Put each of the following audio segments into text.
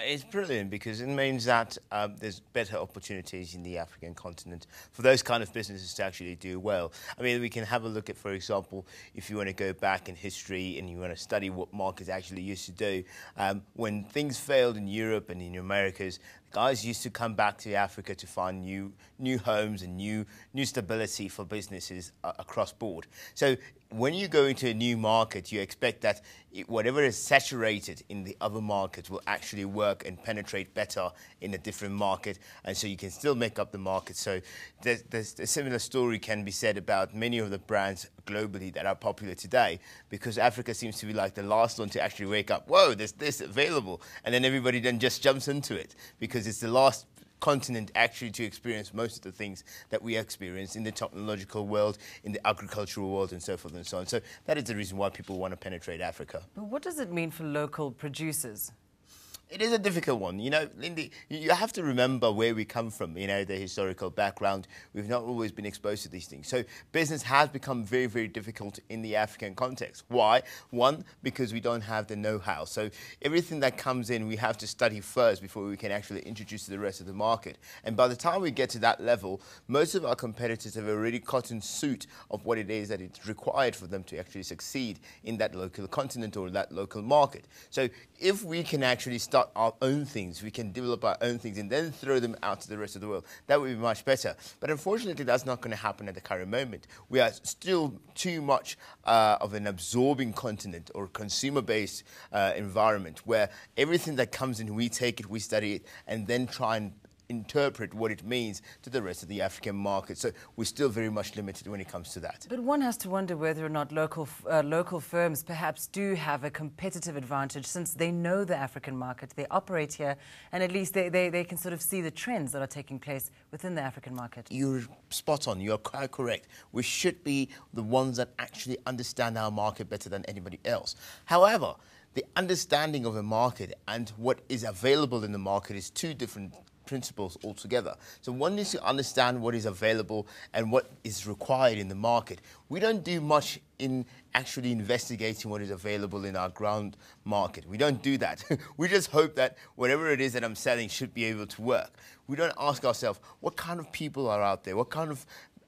It's brilliant because it means that there's better opportunities in the African continent for those kind of businesses to actually do well. I mean, we can have a look at, for example, if you want to go back in history and you want to study what markets actually used to do, when things failed in Europe and in the Americas, guys used to come back to Africa to find new homes and new stability for businesses across board. So when you go into a new market, you expect that whatever is saturated in the other markets will actually work and penetrate better in a different market, and so you can still make up the market. So there's a similar story can be said about many of the brands globally that are popular today, because Africa seems to be like the last one to actually wake up. Whoa, there's this available, and then everybody then just jumps into it because it's the last continent actually to experience most of the things that we experience in the technological world, in the agricultural world, and so forth and so on. So that is the reason why people want to penetrate Africa. But what does it mean for local producers? It is a difficult one. You know, Lindy, you have to remember where we come from, you know, the historical background. We've not always been exposed to these things. So business has become very, very difficult in the African context. Why? One, because we don't have the know-how. So everything that comes in, we have to study first before we can actually introduce to the rest of the market. And by the time we get to that level, most of our competitors have already gotten suit of what it is that it's required for them to actually succeed in that local continent or that local market. So if we can actually start our own things, we can develop our own things and then throw them out to the rest of the world, that would be much better. But unfortunately, that's not going to happen at the current moment. We are still too much of an absorbing continent or consumer-based environment where everything that comes in, we take it, we study it, and then try and interpret what it means to the rest of the African market. So we're still very much limited when it comes to that. But one has to wonder whether or not local firms perhaps do have a competitive advantage, since they know the African market, they operate here, and at least they can sort of see the trends that are taking place within the African market. You're spot on. You're quite correct. We should be the ones that actually understand our market better than anybody else. However, the understanding of a market and what is available in the market is two different principles altogether. So one needs to understand what is available and what is required in the market. We don't do much in actually investigating what is available in our ground market. We don't do that. We just hope that whatever it is that I'm selling should be able to work. We don't ask ourselves, what kind of people are out there? What kind of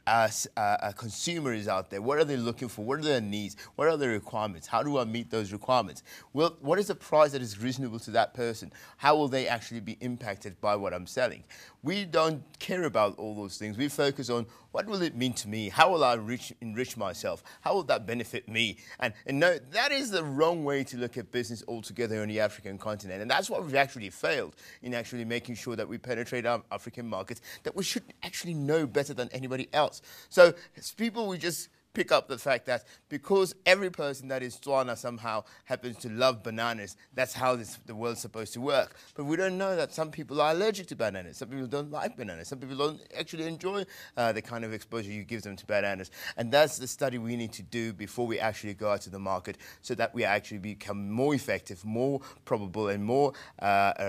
a consumer is out there? What are they looking for? What are their needs? What are their requirements? How do I meet those requirements? Well, what is the price that is reasonable to that person? How will they actually be impacted by what I'm selling? We don't care about all those things. We focus on what will it mean to me? How will I enrich myself? How will that benefit me? And no, that is the wrong way to look at business altogether on the African continent. And that's why we've actually failed in actually making sure that we penetrate our African markets, that we should actually know better than anybody else. So as people, we just pick up the fact that because every person that is Tswana somehow happens to love bananas, that's how the world's supposed to work. But we don't know that some people are allergic to bananas. Some people don't like bananas. Some people don't actually enjoy the kind of exposure you give them to bananas. And that's the study we need to do before we actually go out to the market, so that we actually become more effective, more probable, and more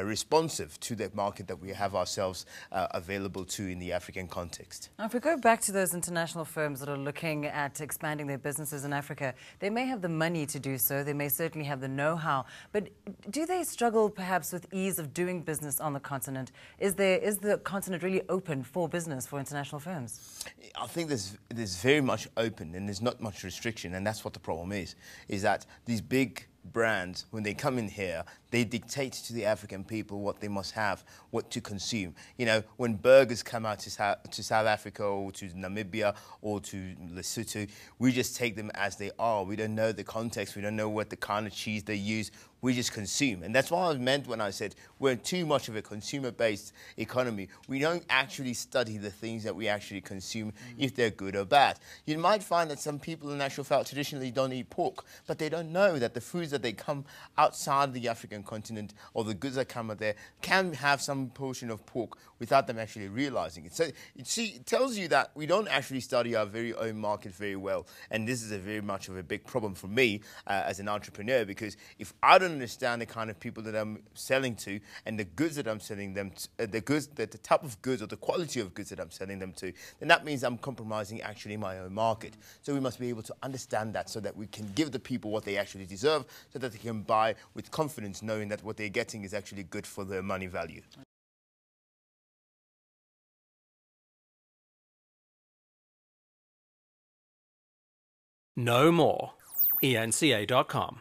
responsive to the market that we have ourselves available to in the African context. Now, if we go back to those international firms that are looking at expanding their businesses in Africa, they may have the money to do so, they may certainly have the know-how, but do they struggle perhaps with ease of doing business on the continent? Is the continent really open for business for international firms? I think there's very much open, and there's not much restriction, and that's what the problem is that these big brands, when they come in here, they dictate to the African people what they must have, what to consume. You know, when burgers come out to South Africa or to Namibia or to Lesotho, we just take them as they are. We don't know the context. We don't know what the kind of cheese they use. We just consume. And that's what I meant when I said we're too much of a consumer-based economy. We don't actually study the things that we actually consume, if they're good or bad. You might find that some people in actual fact traditionally don't eat pork, but they don't know that the foods that they come outside the African continent, or the goods that come out there, can have some portion of pork without them actually realizing it. So it tells you that we don't actually study our very own market very well. And this is a very much of a big problem for me as an entrepreneur, because if I don't understand the kind of people that I'm selling to and the goods that I'm selling them to, the type of goods or the quality of goods that I'm selling them to, then that means I'm compromising actually my own market. So we must be able to understand that, so that we can give the people what they actually deserve, so that they can buy with confidence, knowing that what they're getting is actually good for their money value. Know more. eNCA.com